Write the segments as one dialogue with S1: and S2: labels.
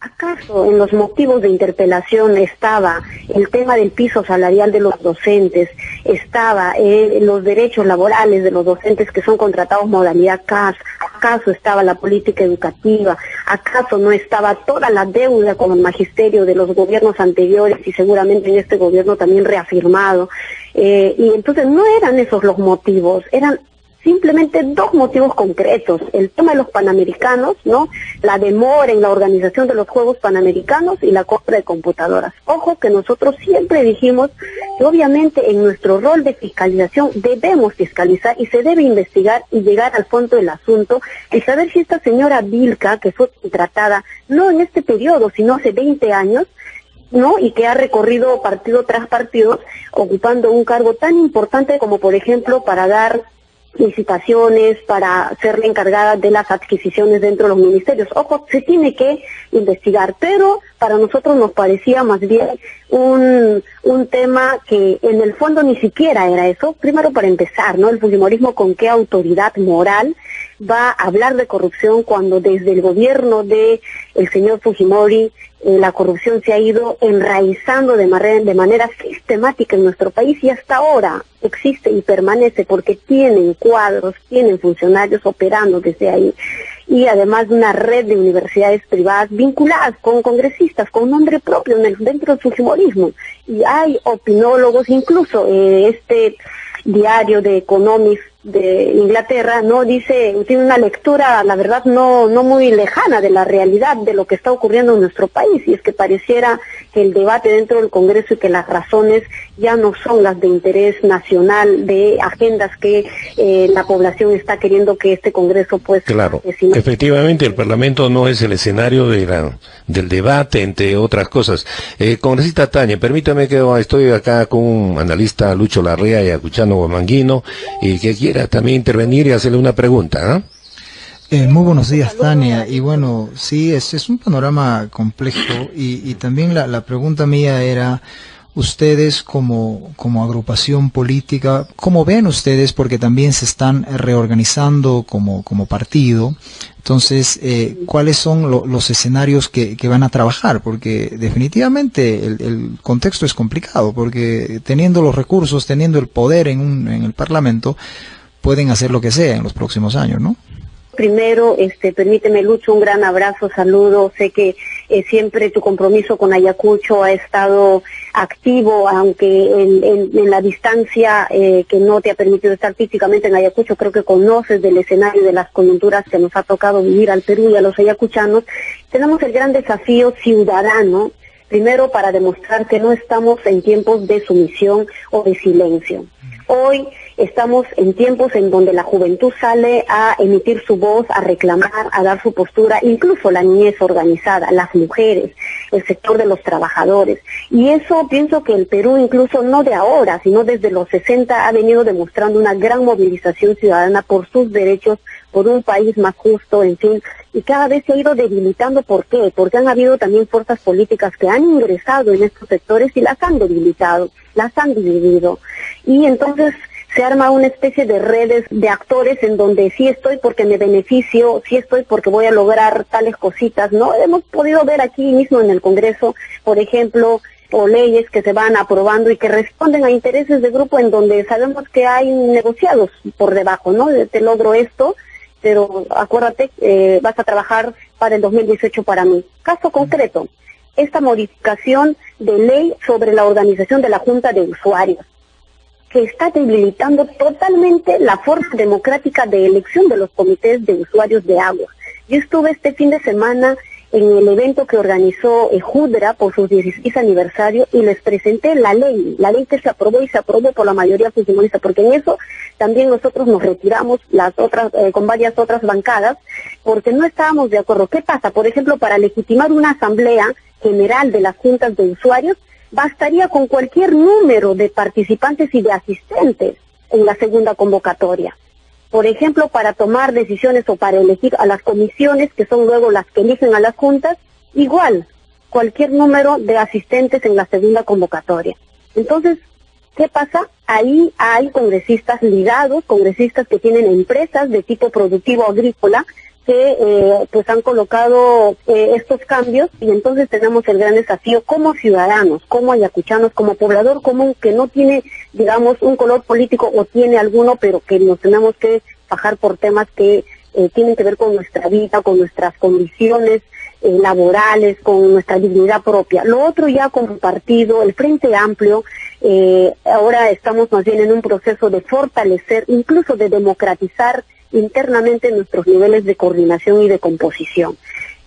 S1: ¿Acaso en los motivos de interpelación estaba el tema del piso salarial de los docentes, estaba los derechos laborales de los docentes que son contratados modalidad CAS? ¿Acaso estaba la política educativa? ¿Acaso no estaba toda la deuda con el magisterio de los gobiernos anteriores y seguramente en este gobierno también reafirmado? Y entonces no eran esos los motivos, eran simplemente dos motivos concretos: el tema de los panamericanos, ¿no? La demora en la organización de los Juegos Panamericanos y la compra de computadoras. Ojo que nosotros siempre dijimos que obviamente en nuestro rol de fiscalización debemos fiscalizar y se debe investigar y llegar al fondo del asunto y saber si esta señora Vilca, que fue contratada no en este periodo, sino hace 20 años, ¿no? Y que ha recorrido partido tras partido ocupando un cargo tan importante como, por ejemplo, para dar licitaciones, para ser la encargada de las adquisiciones dentro de los ministerios. Ojo, se tiene que investigar, pero para nosotros nos parecía más bien un tema que en el fondo ni siquiera era eso. Primero, para empezar, ¿no? El fujimorismo, ¿con qué autoridad moral va a hablar de corrupción cuando desde el gobierno de el señor Fujimori la corrupción se ha ido enraizando de manera sistemática en nuestro país y hasta ahora existe y permanece porque tienen cuadros, tienen funcionarios operando desde ahí y además una red de universidades privadas vinculadas con congresistas con nombre propio dentro del fujimorismo? Y hay opinólogos, incluso este diario de Economics de Inglaterra no dice, tiene una lectura, la verdad, no muy lejana de la realidad de lo que está ocurriendo en nuestro país, y es que pareciera que el debate dentro del Congreso y que las razones ya no son las de interés nacional, de agendas que la población está queriendo que este Congreso pues...
S2: Claro, efectivamente el Parlamento no es el escenario del debate, entre otras cosas. Congresista Tania, permítame que estoy acá con un analista, Lucho Larrea y Acuchano Guamanguino, y que quiera también intervenir y hacerle una pregunta, ¿eh?
S3: Muy buenos días, Tania. Y bueno, sí, es un panorama complejo y también la pregunta mía era, ustedes como agrupación política, ¿cómo ven ustedes? Porque también se están reorganizando como partido. Entonces, ¿cuáles son los escenarios que van a trabajar? Porque definitivamente el contexto es complicado, porque teniendo los recursos, teniendo el poder en el Parlamento, pueden hacer lo que sea en los próximos años, ¿no?
S1: Primero, permíteme, Lucho, un gran abrazo, saludo. Sé que siempre tu compromiso con Ayacucho ha estado activo, aunque en la distancia que no te ha permitido estar físicamente en Ayacucho, creo que conoces del escenario de las coyunturas que nos ha tocado vivir al Perú y a los ayacuchanos. Tenemos el gran desafío ciudadano, primero para demostrar que no estamos en tiempos de sumisión o de silencio. Hoy estamos en tiempos en donde la juventud sale a emitir su voz, a reclamar, a dar su postura, incluso la niñez organizada, las mujeres, el sector de los trabajadores. Y eso pienso que el Perú, incluso no de ahora, sino desde los 60, ha venido demostrando una gran movilización ciudadana por sus derechos, por un país más justo, en fin, y cada vez se ha ido debilitando. ¿Por qué? Porque han habido también fuerzas políticas que han ingresado en estos sectores y las han debilitado, las han dividido. Y entonces se arma una especie de redes de actores en donde sí estoy porque me beneficio, sí estoy porque voy a lograr tales cositas, ¿no? Hemos podido ver aquí mismo en el Congreso, por ejemplo, o leyes que se van aprobando y que responden a intereses de grupo en donde sabemos que hay negociados por debajo, ¿no? Te logro esto, pero acuérdate, vas a trabajar para el 2018 para mí. Caso concreto, esta modificación de ley sobre la organización de la Junta de Usuarios, que está debilitando totalmente la forma democrática de elección de los comités de usuarios de agua. Yo estuve este fin de semana en el evento que organizó Judra por su 16 aniversario y les presenté la ley que se aprobó y se aprobó por la mayoría fujimorista, porque en eso también nosotros nos retiramos con varias otras bancadas, porque no estábamos de acuerdo. ¿Qué pasa? Por ejemplo, para legitimar una asamblea general de las juntas de usuarios, bastaría con cualquier número de participantes y de asistentes en la segunda convocatoria. Por ejemplo, para tomar decisiones o para elegir a las comisiones, que son luego las que eligen a las juntas, igual, cualquier número de asistentes en la segunda convocatoria. Entonces, ¿qué pasa? Ahí hay congresistas ligados, congresistas que tienen empresas de tipo productivo agrícola, que pues han colocado estos cambios, y entonces tenemos el gran desafío como ciudadanos, como ayacuchanos, como poblador común que no tiene, digamos, un color político o tiene alguno, pero que nos tenemos que fajar por temas que tienen que ver con nuestra vida, con nuestras condiciones laborales, con nuestra dignidad propia. Lo otro ya como partido, el Frente Amplio, ahora estamos más bien en un proceso de fortalecer, incluso de democratizar internamente nuestros niveles de coordinación y de composición.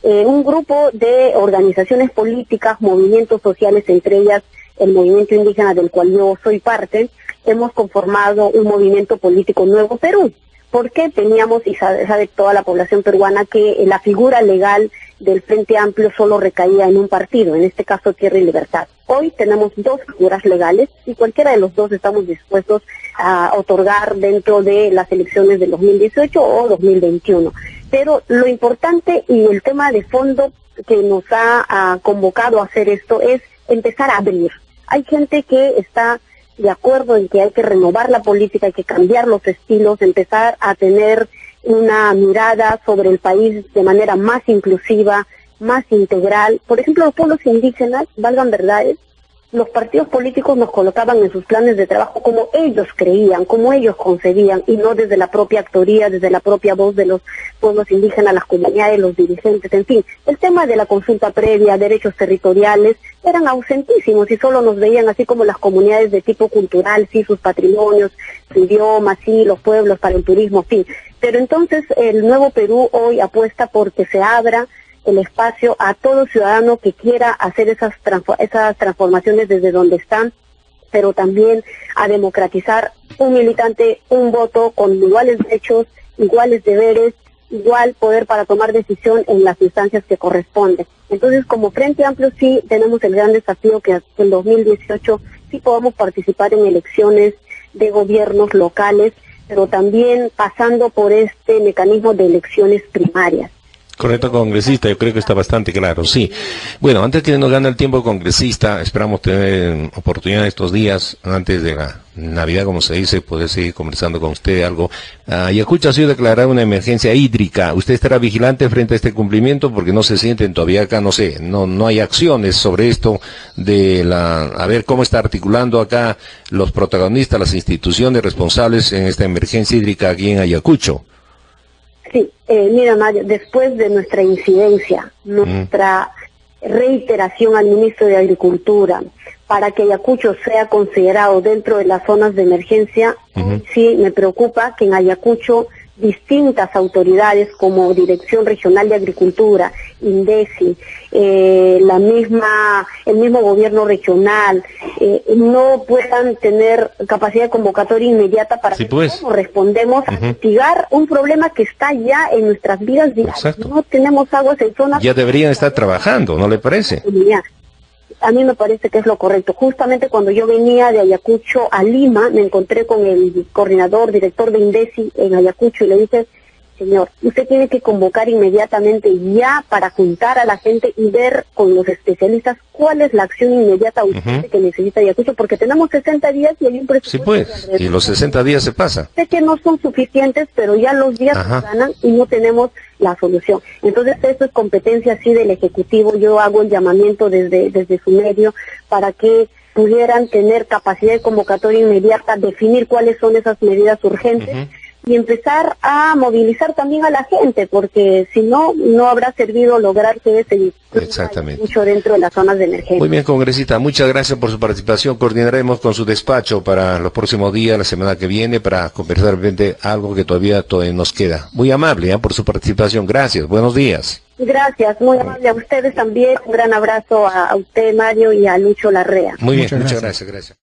S1: Un grupo de organizaciones políticas, movimientos sociales, entre ellas el movimiento indígena del cual yo soy parte, hemos conformado un movimiento político Nuevo Perú, porque teníamos, y sabe toda la población peruana, que la figura legal del Frente Amplio solo recaía en un partido, en este caso Tierra y Libertad. Hoy tenemos dos figuras legales y cualquiera de los dos estamos dispuestos a otorgar dentro de las elecciones del 2018 o 2021. Pero lo importante y el tema de fondo que nos ha convocado a hacer esto es empezar a abrir. Hay gente que está de acuerdo en que hay que renovar la política, hay que cambiar los estilos, empezar a tener una mirada sobre el país de manera más inclusiva, más integral. Por ejemplo, los pueblos indígenas, valgan verdades, los partidos políticos nos colocaban en sus planes de trabajo como ellos creían, como ellos concebían, y no desde la propia actoría, desde la propia voz de los pueblos indígenas, las comunidades, los dirigentes, en fin. El tema de la consulta previa, derechos territoriales, eran ausentísimos y solo nos veían así como las comunidades de tipo cultural, sí, sus patrimonios, su idioma, sí, los pueblos para el turismo, en fin. Pero entonces el Nuevo Perú hoy apuesta porque se abra el espacio a todo ciudadano que quiera hacer esas transformaciones desde donde están, pero también a democratizar un militante, un voto con iguales derechos, iguales deberes, igual poder para tomar decisión en las instancias que corresponden. Entonces, como Frente Amplio sí tenemos el gran desafío que en 2018 sí podamos participar en elecciones de gobiernos locales, pero también pasando por este mecanismo de elecciones primarias.
S2: Correcto, congresista, yo creo que está bastante claro, sí. Bueno, antes que nos gane el tiempo, congresista, esperamos tener oportunidad estos días, antes de la Navidad, como se dice, poder seguir conversando con usted algo. Ayacucho ha sido declarada una emergencia hídrica. ¿Usted estará vigilante frente a este cumplimiento? Porque no se sienten todavía acá, no sé, no hay acciones sobre esto a ver cómo está articulando acá los protagonistas, las instituciones responsables en esta emergencia hídrica aquí en Ayacucho.
S1: Sí, mira Mario, después de nuestra incidencia, nuestra reiteración al ministro de Agricultura para que Ayacucho sea considerado dentro de las zonas de emergencia, sí me preocupa que en Ayacucho distintas autoridades como Dirección Regional de Agricultura, INDECI, el mismo gobierno regional, no puedan tener capacidad de convocatoria inmediata para cómo respondemos a mitigar un problema que está ya en nuestras vidas diarias. Exacto. No tenemos aguas en zonas...
S2: Ya deberían estar trabajando, ¿no le parece?
S1: A mí me parece que es lo correcto. Justamente cuando yo venía de Ayacucho a Lima, me encontré con el director de INDECI en Ayacucho, y le dije, señor, usted tiene que convocar inmediatamente ya para juntar a la gente y ver con los especialistas cuál es la acción inmediata urgente que necesita Ayacucho, porque tenemos 60 días y hay un presupuesto.
S2: Sí, pues, y los 60 días se pasa.
S1: Sé que no son suficientes, pero ya los días se ganan y no tenemos la solución. Entonces, esto es competencia así del Ejecutivo. Yo hago el llamamiento desde su medio para que pudieran tener capacidad de convocatoria inmediata, definir cuáles son esas medidas urgentes, y empezar a movilizar también a la gente, porque si no, no habrá servido lograr que se mucho dentro de las zonas de emergencia.
S2: Muy bien, congresista, muchas gracias por su participación. Coordinaremos con su despacho para los próximos días, la semana que viene, para conversar de algo que todavía nos queda. Muy amable por su participación. Gracias, buenos días.
S1: Gracias, muy amable a ustedes también. Un gran abrazo a usted, Mario, y a Lucho Larrea.
S2: Muy bien, muchas gracias.